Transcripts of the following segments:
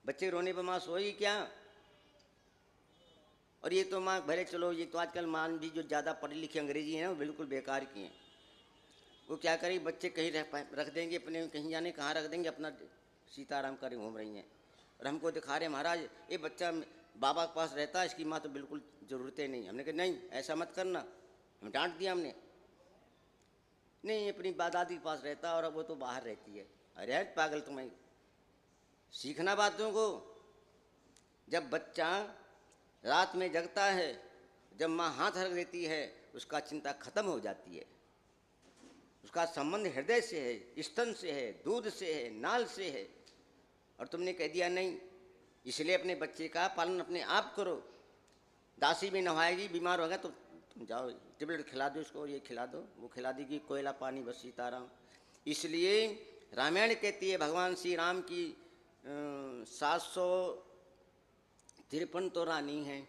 बच्चे रोने पर माँ सोएगी क्या? और ये तो माँ भले चलो, ये तो आजकल मान भी जो ज़्यादा पढ़ी लिखी अंग्रेजी है ना, वो बिल्कुल बेकार की हैं। वो क्या करेंगे, बच्चे कहीं रख देंगे अपने, कहीं जाने कहाँ रख देंगे, अपना सीताराम कर घूम रही हैं। और हमको दिखा रहे महाराज ये बच्चा बाबा के पास रहता है, इसकी माँ तो बिल्कुल ज़रूरतें नहीं। हमने कहा नहीं ऐसा मत करना, हम डांट दिया हमने। नहीं अपनी दादी के पास रहता और अब वो तो बाहर रहती है। अरे पागल तुम्हें सीखना बातों को। जब बच्चा रात में जगता है, जब माँ हाथ रख देती है, उसका चिंता खत्म हो जाती है। उसका संबंध हृदय से है, स्तन से है, दूध से है, नाल से है। और तुमने कह दिया नहीं, इसलिए अपने बच्चे का पालन अपने आप करो। दासी भी नहाएगी, बीमार होगा तो तुम जाओ टेबलेट खिला दो इसको, ये खिला दो, वो खिला देगी, कोयला पानी बस सीताराम। इसलिए रामायण कहती है भगवान श्री राम की 753 तो रानी हैं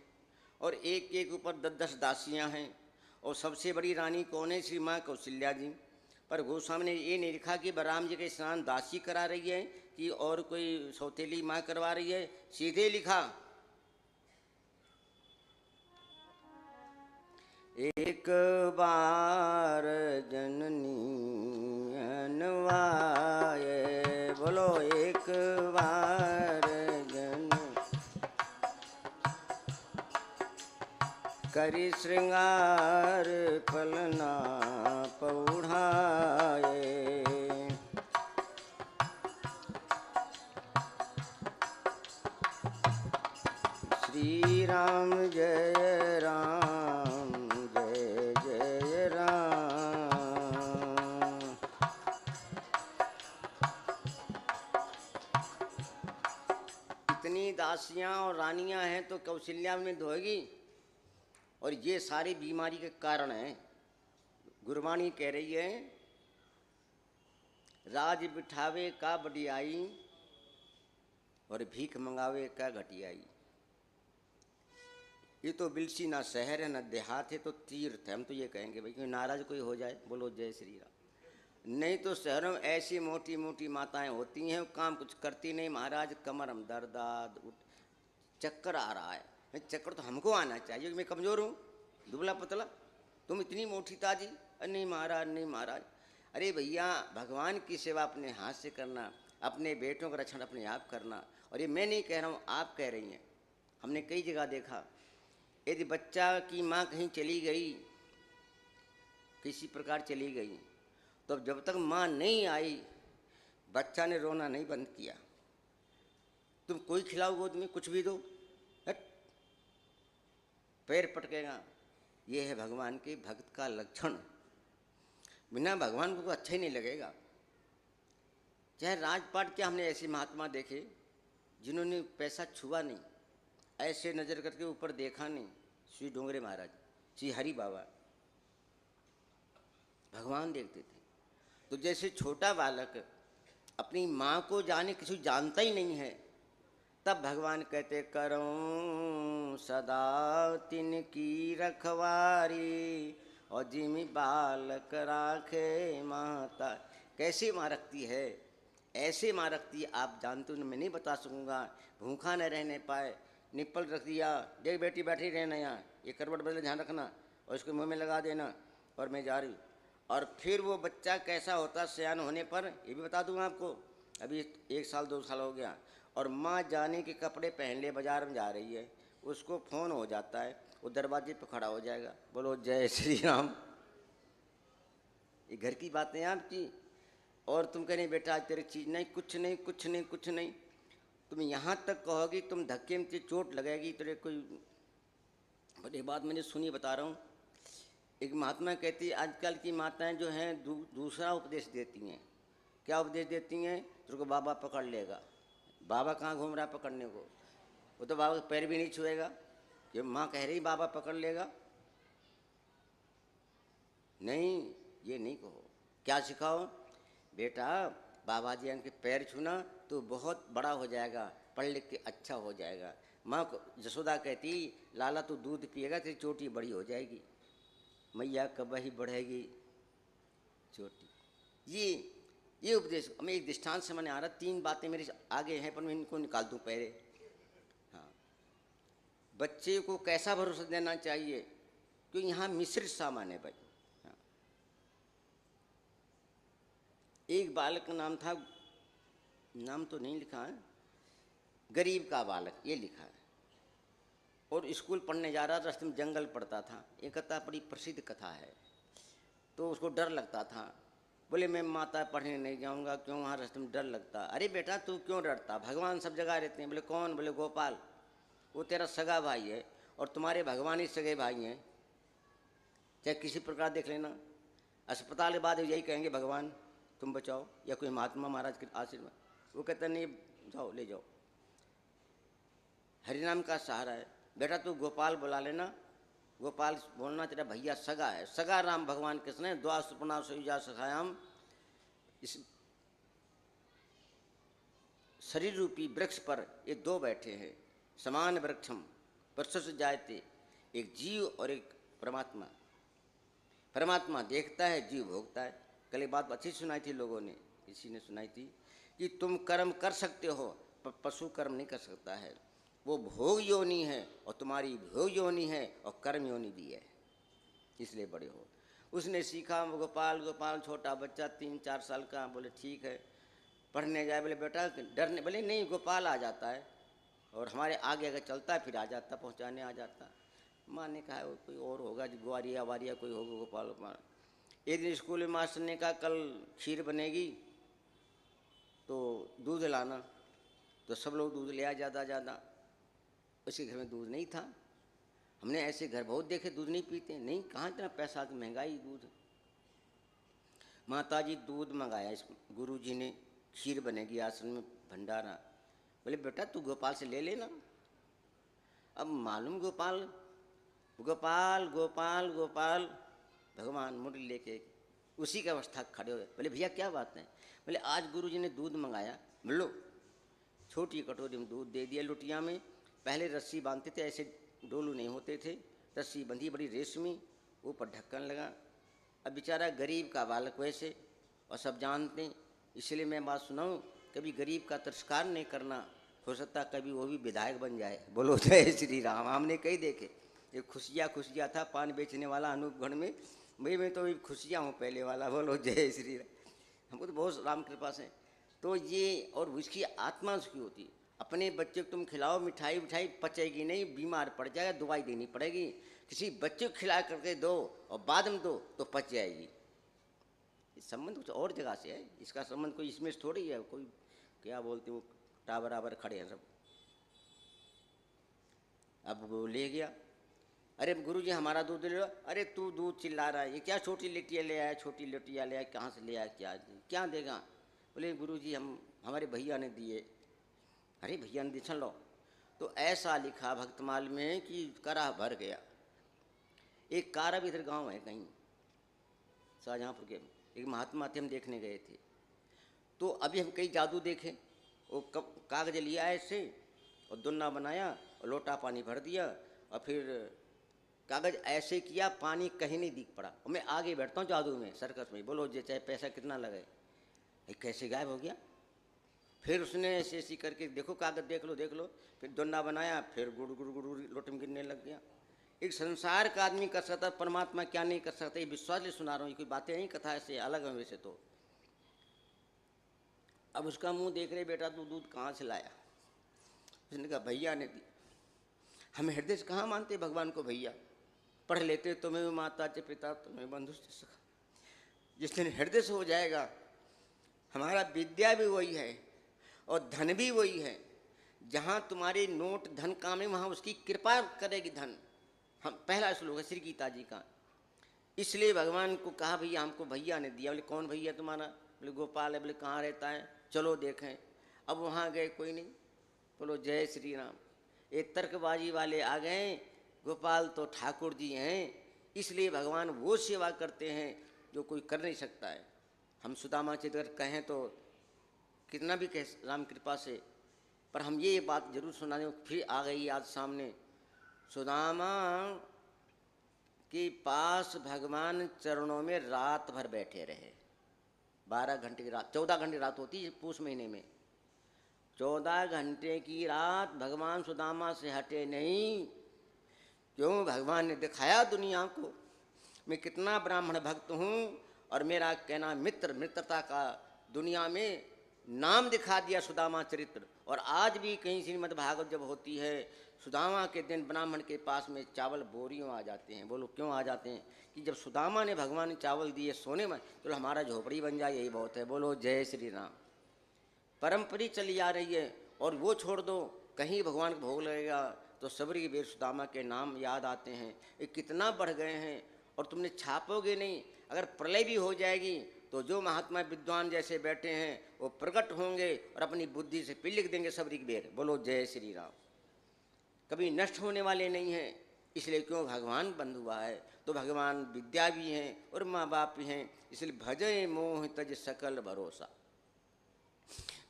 और एक एक ऊपर 10-10 दासियां हैं। और सबसे बड़ी रानी कौन है? श्री माँ कौशल्या जी। पर गोस्वामी ने ये नहीं लिखा कि राम जी के स्नान दासी करा रही है कि और कोई सौतेली माँ करवा रही है, सीधे लिखा एक बार जननी अनवाए। बोलो एक बार जन करी श्रृंगार पलना पौढ़ाए। श्री राम जय राम जय जय राम। इतनी दासियां और रानियां हैं तो कौशल्या में धोएगी। और ये सारी बीमारी के कारण है। गुरबाणी कह रही है राज बिठावे का बढ़ियाई और भीख मंगावे का घटियाई। ये तो बिल्सी ना शहर है ना देहात है, तो तीर्थ है। हम तो ये कहेंगे भाई कोई नाराज कोई हो जाए बोलो जय श्री राम। नहीं तो शहरों में ऐसी मोटी मोटी माताएं होती हैं, काम कुछ करती नहीं। महाराज कमर हम दर्द उठ चक्कर आ रहा है। चक्कर तो हमको आना चाहिए, मैं कमज़ोर हूँ दुबला पतला, तुम इतनी मोटी ताजी। नहीं महाराज नहीं महाराज। अरे भैया भगवान की सेवा अपने हाथ से करना, अपने बेटों का रक्षण अपने आप करना। और ये मैं नहीं कह रहा हूँ, आप कह रही हैं। हमने कई जगह देखा, यदि बच्चा की माँ कहीं चली गई, किसी प्रकार चली गई, तो जब तक माँ नहीं आई बच्चा ने रोना नहीं बंद किया। तुम कोई खिलाओ गोद में कुछ भी दो, हट पैर पटकेगा। ये है भगवान के भक्त का लक्षण। बिना भगवान को अच्छा ही नहीं लगेगा। चाहे राजपाट क्या, हमने ऐसे महात्मा देखे जिन्होंने पैसा छुआ नहीं, ऐसे नजर करके ऊपर देखा नहीं। श्री डोंगरे महाराज, श्री हरि बाबा भगवान देखते थे। तो जैसे छोटा बालक अपनी माँ को जाने किसी जानता ही नहीं है, तब भगवान कहते करूं सदा तिनकी रखवारी और जिमी बालक राखे माता। कैसे माँ रखती है, ऐसे माँ रखती है आप जानते हो, मैं नहीं बता सकूँगा। भूखा न रहने पाए, निप्पल रख दिया, देख बेटी बैठी रहना यहाँ, ये करवट बदले ध्यान रखना और इसको मुँह में लगा देना और मैं जा रही। और फिर वो बच्चा कैसा होता सयान होने पर, ये भी बता दूँगा आपको। अभी 1 साल 2 साल हो गया और माँ जाने के कपड़े पहन ले बाजार में जा रही है, उसको फ़ोन हो जाता है, वो दरवाजे पर खड़ा हो जाएगा, बोलो जय श्री राम। ये घर की बातें हैं आपकी। और तुम कह रहे बेटा आज तेरी चीज़ नहीं, कुछ नहीं कुछ नहीं कुछ नहीं। तुम यहाँ तक कहोगी, तुम धक्के में चोट लगेगी तेरे कोई। बट एक बात मैंने सुनी, बता रहा हूँ। एक महात्मा कहती है आजकल की माताएं जो हैं दूसरा उपदेश देती हैं। क्या उपदेश देती हैं? तेरे को बाबा पकड़ लेगा। बाबा कहाँ घूम रहा है पकड़ने को? वो तो बाबा के पैर भी नहीं छुएगा। ये माँ कह रही बाबा पकड़ लेगा। नहीं, ये नहीं कहो। क्या सिखाओ? बेटा बाबा जी के पैर छूना तो बहुत बड़ा हो जाएगा, पढ़ लिख के अच्छा हो जाएगा। माँ जसोदा कहती लाला तू दूध पिएगा तेरी चोटी बड़ी हो जाएगी। मैया कब ही बढ़ेगी चोटी। ये ये उपदेश मैं एक दृष्टांत से मैंने आ रहा, 3 बातें मेरे आगे हैं पर मैं इनको निकाल दूं पहले। हाँ, बच्चे को कैसा भरोसा देना चाहिए, क्योंकि यहाँ मिश्रित सामान है भाई। हाँ, एक बालक का नाम था, नाम तो नहीं लिखा है, गरीब का बालक ये लिखा है, और स्कूल पढ़ने जा रहा था, रास्ते में जंगल पड़ता था। ये कथा बड़ी प्रसिद्ध कथा है। तो उसको डर लगता था, बोले मैं माता पढ़ने नहीं जाऊंगा, क्यों, वहाँ रास्ते में डर लगता। अरे बेटा तू क्यों डरता, भगवान सब जगह रहते हैं। बोले कौन, बोले गोपाल, वो तेरा सगा भाई है और तुम्हारे भगवान ही सगे भाई हैं, चाहे किसी प्रकार देख लेना। अस्पताल के बाद यही कहेंगे भगवान तुम बचाओ, या कोई महात्मा महाराज के आशीर्वाद। वो कहते नहीं, जाओ ले जाओ, हरिनाम का सहारा है। बेटा तू गोपाल बुला लेना, गोपाल बोलना तेरा भैया सगा है, सगा राम भगवान कृष्ण है, द्वा सुपना सुजा सखायाम। इस शरीर रूपी वृक्ष पर ये 2 बैठे हैं, समान वृक्षम परसस जायते, एक जीव और एक परमात्मा। परमात्मा देखता है, जीव भोगता है। कल एक बात अच्छी सुनाई थी लोगों ने, किसी ने सुनाई थी कि तुम कर्म कर सकते हो पर पशु कर्म नहीं कर सकता है। वो भोग योनि है और तुम्हारी भोग योनि है और कर्म योनि भी है, इसलिए बड़े हो। उसने सीखा, गोपाल गोपाल छोटा बच्चा 3-4 साल का। बोले ठीक है, पढ़ने जाए। बोले बेटा डरने, बोले नहीं गोपाल आ जाता है और हमारे आगे अगर चलता है फिर आ जाता, पहुंचाने आ जाता। माँ ने कहा वो कोई और होगा, ग्वारिया वारिया कोई होगा गोपाल गोपाल। एक दिन स्कूल में मास्टर ने कहा कल खीर बनेगी तो दूध लाना। तो सब लोग दूध ले आए ज़्यादा ज़्यादा। उसके घर में दूध नहीं था। हमने ऐसे घर बहुत देखे दूध नहीं पीते, नहीं कहाँ इतना पैसा की महंगाई दूध। माताजी दूध मंगाया, इस गुरुजी ने, खीर बनेगी आश्रम में भंडारा। बोले बेटा तू गोपाल से ले लेना। अब मालूम गोपाल गोपाल गोपाल गोपाल, भगवान मुरली लेके उसी की अवस्था खड़े हो गए। बोले भैया क्या बात है। बोले आज गुरुजी ने दूध मंगाया, लो। छोटी कटोरी में दूध दे दिया लुटिया में। पहले रस्सी बांधते थे, ऐसे डोलू नहीं होते थे, रस्सी बंधी बड़ी रेशमी, ऊपर ढक्कन लगा। अब बेचारा गरीब का बालक वैसे, और सब जानते हैं। इसलिए मैं बात सुनाऊं, कभी गरीब का तिरस्कार नहीं करना, हो सकता कभी वो भी विधायक बन जाए। बोलो जय श्री राम। हमने कई देखे, एक खुशिया था पान बेचने वाला अनूपगढ़ में, भाई मैं तो खुशिया हूँ पहले वाला। बोलो जय श्री राम। हमको तो बहुत राम कृपा से। तो ये, और उसकी आत्मा उसकी होती। अपने बच्चे को तुम खिलाओ मिठाई उठाई, पचेगी नहीं, बीमार पड़ जाएगा, दवाई देनी पड़ेगी। किसी बच्चे को खिला करके दो और बाद में दो तो पच जाएगी। इस संबंध कुछ और जगह से है, इसका संबंध कोई इसमें थोड़ी है। कोई क्या बोलते वो टाबर खड़े हैं सब। अब वो ले गया, अरे गुरुजी हमारा दूध ले लो। अरे तू दूध चिल्ला रहा है, ये क्या छोटी लिट्टियाँ ले आया, छोटी लिट्टियाँ ले आया, कहाँ से ले आया, क्या देगा। बोले गुरुजी हमारे भैया ने दिए। अरे भैया ने दिए, लो। तो ऐसा लिखा भक्तमाल में कि करा भर गया। एक कार अब इधर गांव है कहीं शाहजहाँपुर के, एक महात्मा थे, हम देखने गए थे। तो अभी हम कई जादू देखे। वो कागज लिया ऐसे और दुन्ना बनाया और लोटा पानी भर दिया और फिर कागज ऐसे किया, पानी कहीं नहीं दिख पड़ा। और मैं आगे बैठता हूँ जादू में, सर्कस में। बोलो जे चाहे पैसा कितना लगे, कैसे गायब हो गया। फिर उसने ऐसे ऐसी करके, देखो कागज देख लो। फिर दुन्ना बनाया, फिर गुड़ गुड़ गुड़ लोटे में गिरने लग गया। एक संसार का आदमी कर सकता, परमात्मा क्या नहीं कर सकता। ये विश्वास ले सुना रहा हूँ, ये कोई बातें नहीं, कथा से अलग है वैसे तो। अब उसका मुंह देख रहे, बेटा तू दूध कहाँ से लाया। उसने कहा भैया ने दी। हमें हृदय से कहाँ मानते भगवान को भैया। पढ़ लेते तुम्हें माता च पिता तुम्हें बंधु सखा। जिस दिन हृदय से हो जाएगा, हमारा विद्या भी वही है और धन भी वही है। जहाँ तुम्हारे नोट धन काम है, वहाँ उसकी कृपा करेगी धन। हम पहला श्लोक है श्री गीता जी का। इसलिए भगवान को कहा भैया हमको भैया ने दिया। बोले कौन भैया तुम्हारा। बोले गोपाल है। बोले कहाँ रहता है, चलो देखें। अब वहाँ गए, कोई नहीं। बोलो जय श्री राम। ये तर्कबाजी वाले आ गए, गोपाल तो ठाकुर जी हैं, इसलिए भगवान वो सेवा करते हैं जो कोई कर नहीं सकता है। हम सुदामा चिदगर कहें तो कितना भी कह राम कृपा से, पर हम ये बात जरूर सुना दें। फिर आ गई आज सामने, सुदामा के पास भगवान चरणों में रात भर बैठे रहे, 12 घंटे की रात, 14 घंटे रात होती है पूस महीने में। 14 घंटे की रात भगवान सुदामा से हटे नहीं। क्यों? भगवान ने दिखाया दुनिया को मैं कितना ब्राह्मण भक्त हूँ, और मेरा कहना मित्र, मित्रता का दुनिया में नाम दिखा दिया सुदामा चरित्र। और आज भी कहीं श्रीमद् भागवत जब होती है, सुदामा के दिन ब्राह्मण के पास में चावल बोरियों आ जाते हैं। बोलो क्यों आ जाते हैं? कि जब सुदामा ने भगवान ने चावल दिए सोने में, तो हमारा झोपड़ी बन जाए, यही बहुत है। बोलो जय श्री राम। परंपरी चली आ रही है। और वो छोड़ दो, कहीं भगवान को भोग लगेगा तो सबरी वीर सुदामा के नाम याद आते हैं। ये कितना बढ़ गए हैं, और तुमने छापोगे नहीं। अगर प्रलय भी हो जाएगी तो जो महात्मा विद्वान जैसे बैठे हैं वो प्रकट होंगे और अपनी बुद्धि से फिर लिख देंगे सबरी बेर। बोलो जय श्री राम। कभी नष्ट होने वाले नहीं हैं। इसलिए क्यों? भगवान बंद हुआ है तो भगवान विद्या भी हैं और माँ बाप भी हैं। इसलिए भजय मोह तज सकल भरोसा।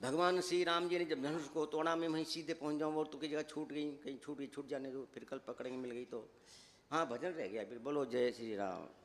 भगवान श्री राम जी ने जब धनुष को तोड़ा, मैं वहीं सीधे पहुंच जाऊँ, और तो की जगह छूट गई, कहीं छूट गई, छूट जाने दो, फिर कल पकड़ेंगे, मिल गई तो। हाँ, भजन रह गया फिर। बोलो जय श्री राम।